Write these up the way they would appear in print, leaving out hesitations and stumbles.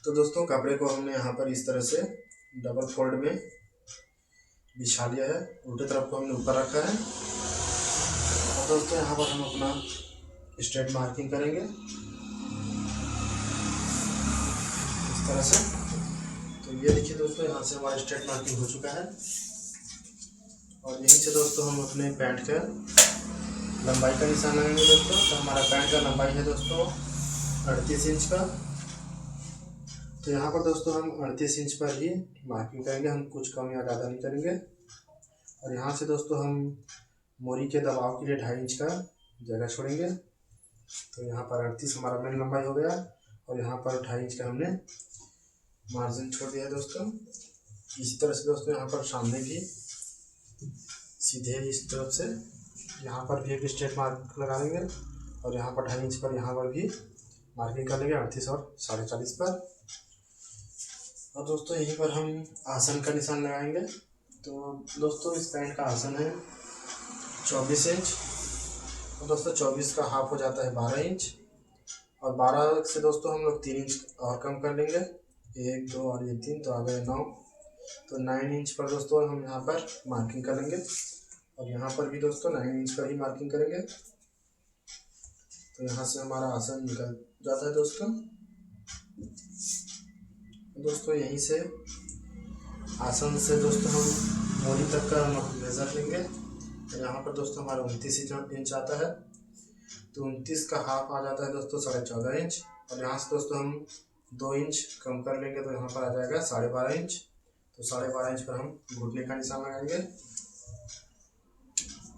तो दोस्तों कपड़े को हमने यहाँ पर इस तरह से डबल फोल्ड में बिछा लिया है। उल्टे तरफ को हमने ऊपर रखा है और दोस्तों यहाँ पर हम अपना स्ट्रेट मार्किंग करेंगे इस तरह से। तो ये देखिए दोस्तों, यहाँ से हमारा स्ट्रेट मार्किंग हो चुका है और यहीं से दोस्तों हम अपने पैंट का लंबाई का निशान लगाएंगे दोस्तों। तो हमारा पैंट का लंबाई है दोस्तों 38 इंच का। तो यहाँ पर दोस्तों हम 38 इंच पर ही मार्किंग करेंगे, हम कुछ कम या ज़्यादा नहीं करेंगे। और यहाँ से दोस्तों हम मोरी के दबाव के लिए 2.5 इंच का जगह छोड़ेंगे। तो यहाँ पर 38 हमारा मेन लंबाई हो गया और यहाँ पर 2.5 इंच का हमने मार्जिन छोड़ दिया है दोस्तों। इसी तरह से दोस्तों यहाँ पर सामने भी सीधे इस तरफ से यहाँ पर भी एक स्ट्रेट मार्क लगा लेंगे और यहाँ पर 2.5 इंच पर यहाँ पर भी मार्किंग कर लेंगे 38 और 40.5 पर। और दोस्तों यहीं पर हम आसन का निशान लगाएंगे। तो दोस्तों इस पैंट का आसन है 24 इंच और दोस्तों 24 का हाफ हो जाता है 12 इंच और 12 से दोस्तों हम लोग 3 इंच और कम कर लेंगे, 1 2 और ये 3, तो आ गए 9। तो 9 इंच पर दोस्तों हम यहाँ पर मार्किंग करेंगे और यहाँ पर भी दोस्तों 9 इंच पर ही मार्किंग करेंगे। तो यहाँ से हमारा आसन निकल जाता है दोस्तों। दोस्तों यहीं से आसन से दोस्तों हम मोरी तक का मेज़र लेंगे। तो यहाँ पर दोस्तों हमारा 29 इंच आता है। तो 29 का हाफ आ जाता है दोस्तों 14.5 इंच और यहाँ से दोस्तों हम 2 इंच कम कर लेंगे तो यहाँ पर आ जाएगा 12.5 इंच। तो 12.5 इंच पर हम घुटने का निशान लगाएंगे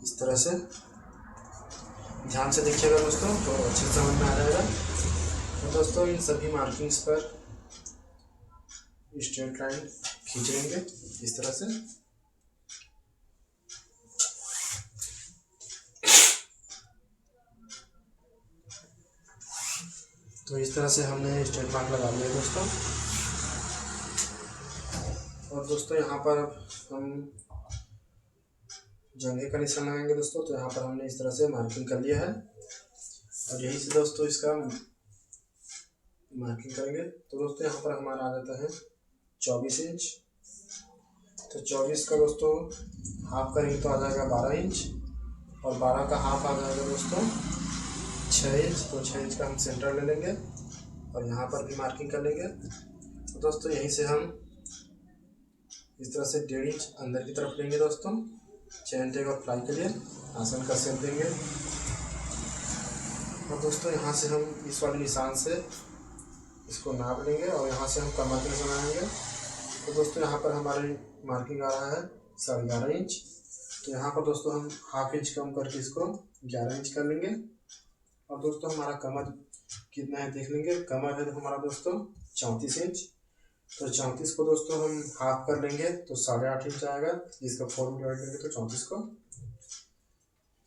इस तरह से। ध्यान से देखिएगा दोस्तों तो अच्छे से समझ में आ जाएगा। तो दोस्तों इन सभी मार्किंग्स पर स्ट्रेट लाइन खींच लेंगे इस तरह से। तो इस तरह से हमने स्ट्रेट मार्क लगा लिया दोस्तों। और दोस्तों यहाँ पर हम जंघे का निशान लगाएंगे दोस्तों। तो यहाँ पर हमने इस तरह से मार्किंग कर लिया है और यहीं से दोस्तों इसका मार्किंग करेंगे। तो दोस्तों यहाँ पर हमारा आ जाता है 24 इंच। तो 24 का दोस्तों हाफ करेंगे तो आ जाएगा 12 इंच और 12 का हाफ आ जाएगा दोस्तों 6 इंच। तो 6 इंच का हम सेंटर ले लेंगे और यहाँ पर भी मार्किंग कर लेंगे। तो दोस्तों यहीं से हम इस तरह से 1.5 इंच अंदर की तरफ लेंगे दोस्तों, चैन टेक और फ्लाई के लिए आसन का शेप देंगे। और दोस्तों यहाँ से हम इस वाले निशान से इसको नाप लेंगे और यहाँ से हम कमर के निशान लगाएंगे। तो दोस्तों यहाँ पर हमारी मार्किंग आ रहा है 11.5 इंच। तो यहाँ पर दोस्तों हम हाफ इंच कम करके इसको 11 इंच कर लेंगे। और दोस्तों हमारा कमर कितना है देख लेंगे। कमर है हमारा दोस्तों 34 इंच। तो 34 को दोस्तों हम हाफ कर लेंगे तो 8.5 इंच आएगा। इसका 4 में डिवाइड करेंगे तो 34 को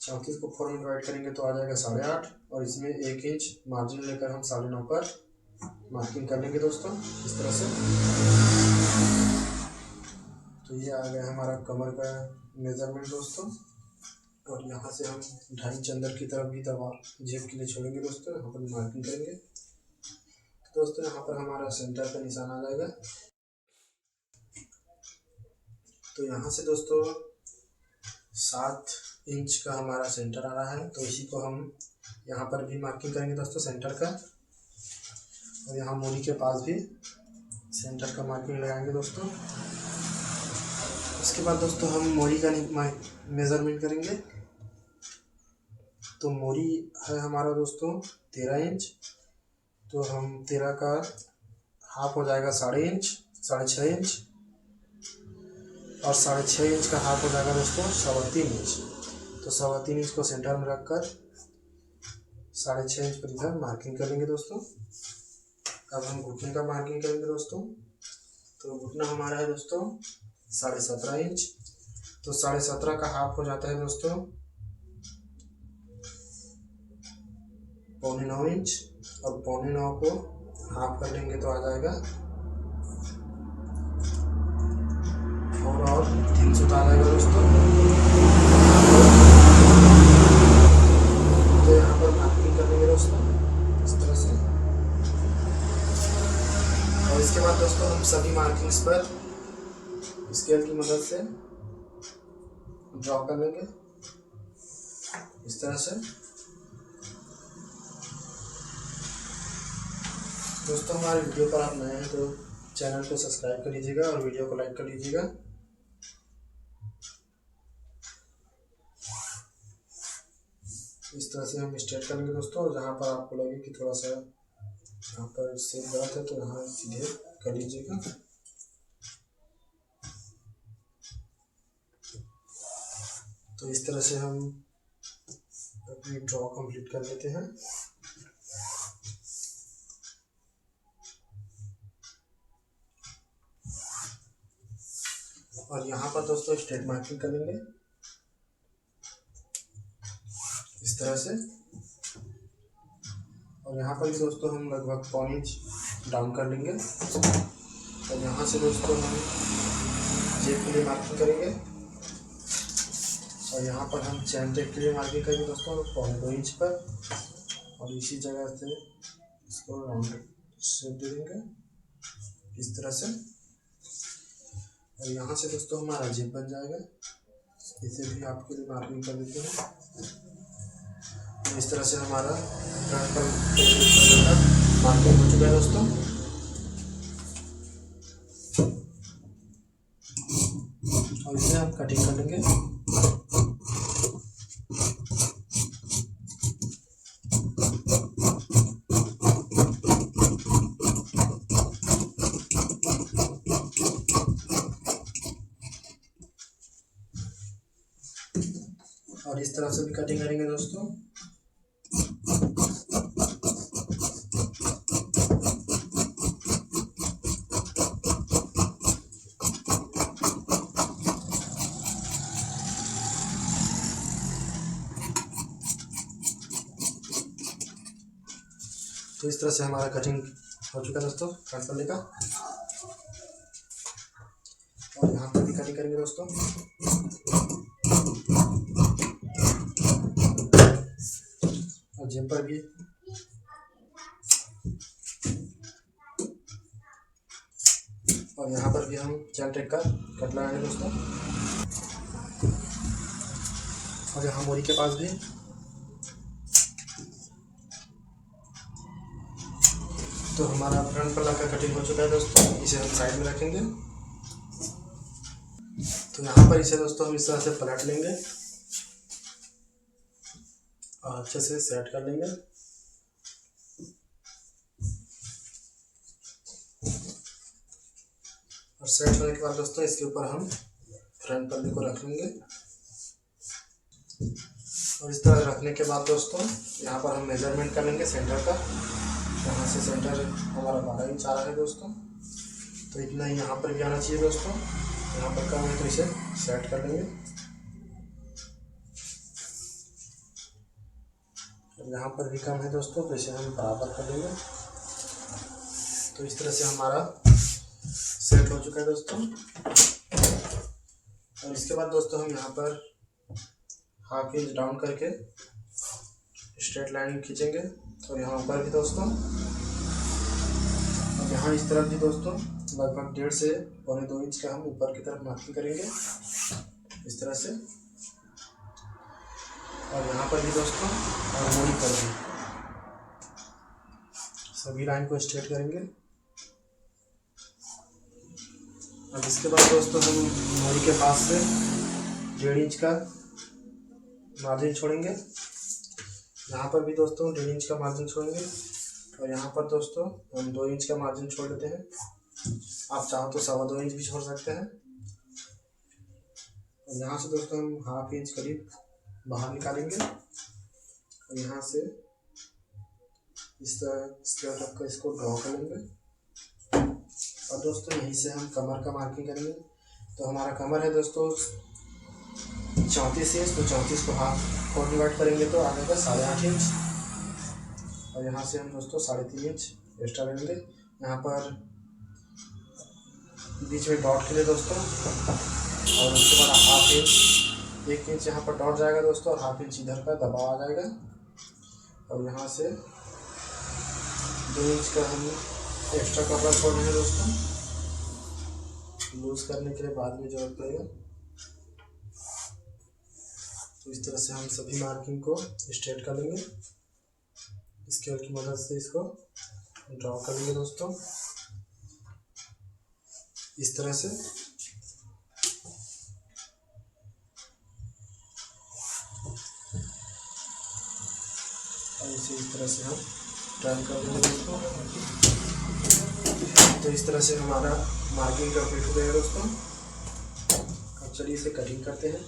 4 में डिवाइड करेंगे तो आ जाएगा 8.5 और इसमें 1 इंच मार्जिन लेकर हम 9.5 पर मार्किंग कर लेंगे दोस्तों इस तरह से। तो ये आ गया हमारा कमर का मेजरमेंट दोस्तों। और यहाँ से हम 2.5 इंच अंदर की तरफ भी दबा जेब के लिए छोड़ेंगे दोस्तों, यहाँ पर मार्किंग करेंगे। तो दोस्तों यहाँ पर हमारा सेंटर का निशान आ जाएगा। तो यहाँ से दोस्तों 7 इंच का हमारा सेंटर आ रहा है। तो इसी को हम यहाँ पर भी मार्किंग करेंगे दोस्तों सेंटर का और यहाँ मोरी के पास भी सेंटर का मार्किंग लगाएंगे दोस्तों। उसके बाद दोस्तों हम मोरी का मेज़रमेंट करेंगे। तो मोरी है हमारा दोस्तों 13 इंच। तो हम 13 का हाफ हो जाएगा 6.5 इंच, 6.5 इंच और 6.5 इंच का हाफ हो जाएगा दोस्तों 3.25 इंच। तो 3.25 इंच को सेंटर में रखकर 6.5 इंच पर इधर मार्किंग करेंगे दोस्तों। अब हम घुटने का मार्किंग करेंगे दोस्तों। तो घुटना हमारा है दोस्तों 17.5 इंच। तो 17.5 का हाफ हो जाता है दोस्तों 9.25 इंच और 9.25 को हाफ कर लेंगे तो आ जाएगा 4 और 3 सूता आ जाएगा दोस्तों। तो यहाँ पर मार्किंग कर लेंगे दोस्तों इस तरह से। और इसके बाद दोस्तों हम सभी मार्किंग्स पर स्केल की मदद से ड्रॉ कर लेंगे इस तरह से। दोस्तों हमारे वीडियो पर आप नए हैं तो चैनल को सब्सक्राइब कर लीजिएगा और वीडियो को लाइक कर लीजिएगा। इस तरह से हम स्ट्रेट करेंगे दोस्तों। जहाँ पर आपको लगे कि थोड़ा सा यहाँ पर सेप गलत है तो यहाँ सीधे कर लीजिएगा। तो इस तरह से हम अपनी ड्रॉ कंप्लीट कर लेते हैं। और यहाँ पर दोस्तों स्ट्रेट मार्किंग करेंगे इस तरह से। और यहाँ पर भी दोस्तों हम लगभग 1.5 इंच डाउन कर लेंगे। और यहाँ से दोस्तों हम जेब के लिए मार्किंग करेंगे और यहाँ पर हम चैन टेप के लिए मार्किंग करेंगे दोस्तों 2.25 इंच पर। और इसी जगह से इसको राउंड शेप दे देंगे इस तरह से। और यहाँ से दोस्तों हमारा जेब बन जाएगा। इसे भी आपके लिए मार्किंग कर देते हैं। तो इस तरह से हमारा फ्रंट पर मार्किंग हो चुका है दोस्तों। और इसे हम कटिंग कर लेंगे। और इस तरह से भी कटिंग करेंगे दोस्तों। तो इस तरह से हमारा कटिंग हो चुका है दोस्तों फ्रंट पल्ले का। और यहाँ पर भी कटिंग करेंगे दोस्तों। और जेब पर भी और यहाँ पर भी हम चैन टेप का कट लगाएंगे दोस्तों। और यहाँ मोरी के पास भी। तो हमारा फ्रंट पल्ला का कटिंग हो चुका है दोस्तों। इसे हम साइड में रखेंगे। तो यहाँ पर इसे दोस्तों हम इस तरह से पलट लेंगे और अच्छे से सेट कर लेंगे। और सेट होने के बाद दोस्तों इसके ऊपर हम फ्रंट पल्ले को रख लेंगे। और इस तरह रखने के बाद दोस्तों यहाँ पर हम मेजरमेंट कर लेंगे सेंटर का। यहाँ से सेंटर हमारा 12 इंच आ रहा है दोस्तों। तो इतना ही यहाँ पर भी आना चाहिए दोस्तों। यहाँ पर कम है तो इसे सेट कर लेंगे। और यहाँ पर भी कम है दोस्तों तो इसे हम बराबर कर लेंगे। तो इस तरह से हमारा सेट हो चुका है दोस्तों। और इसके बाद दोस्तों हम यहाँ पर 1/2 इंच डाउन करके स्ट्रेट लाइन खींचेंगे। और यहाँ ऊपर भी दोस्तों। और यहाँ इस तरफ भी दोस्तों लगभग 1.5 से 2.25 इंच का हम ऊपर की तरफ मार्किंग करेंगे इस तरह से। और यहाँ पर भी दोस्तों और मोरी पर भी सभी लाइन को स्ट्रेट करेंगे। अब इसके बाद दोस्तों हम मोरी के पास से 1.5 इंच का मार्जिन छोड़ेंगे। यहाँ पर भी दोस्तों 1.5 इंच का मार्जिन छोड़ेंगे। और यहाँ पर दोस्तों हम 2 इंच का मार्जिन छोड़ देते हैं। आप चाहो तो 2.25 इंच भी छोड़ सकते हैं। और यहाँ से दोस्तों हम 1/2 इंच करीब बाहर निकालेंगे। और यहाँ से इस तरह स्क्वायर टॉप का इसको ड्रॉ कर लेंगे। और दोस्तों यहीं से हम कमर का मार्किंग करेंगे। तो हमारा कमर है दोस्तों 34 इंच। तो 34 को हाफ को डिवाइड करेंगे तो आ जाएगा 8.5 इंच। और यहाँ से हम दोस्तों 3.5 इंच एक्स्ट्रा लेंगे यहाँ पर बीच में डॉट के लिए दोस्तों। और उसके बाद 1/2 इंच 1 इंच यहाँ पर डॉट जाएगा दोस्तों। और 1/2 इंच इधर का दबाव आ जाएगा। और यहाँ से 2 इंच का हम एक्स्ट्रा कपड़ा छोड़ना है दोस्तों, लूज करने के लिए बाद में जरूरत पड़ेगा। तो इस तरह से हम सभी मार्किंग को स्ट्रेट कर लेंगे, स्केल की मदद से इसको ड्रॉ कर लेंगे दोस्तों इस तरह से। और इसे इस तरह से हम टर्न कर देंगे दोस्तों। तो इस तरह से हमारा मार्किंग कंप्लीट हो गया दोस्तों। अब चलिए इसे कटिंग करते हैं।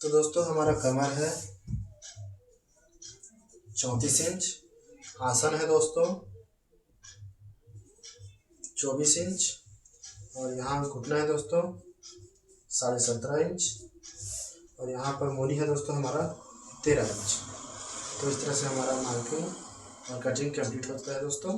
तो दोस्तों हमारा कमर है 34 इंच, आसन है दोस्तों 24 इंच, और यहाँ घुटना है दोस्तों 17.5 इंच, और यहाँ पर मोरी है दोस्तों हमारा 13 इंच। तो इस तरह से हमारा मार्किंग और कटिंग कंप्लीट होता है दोस्तों।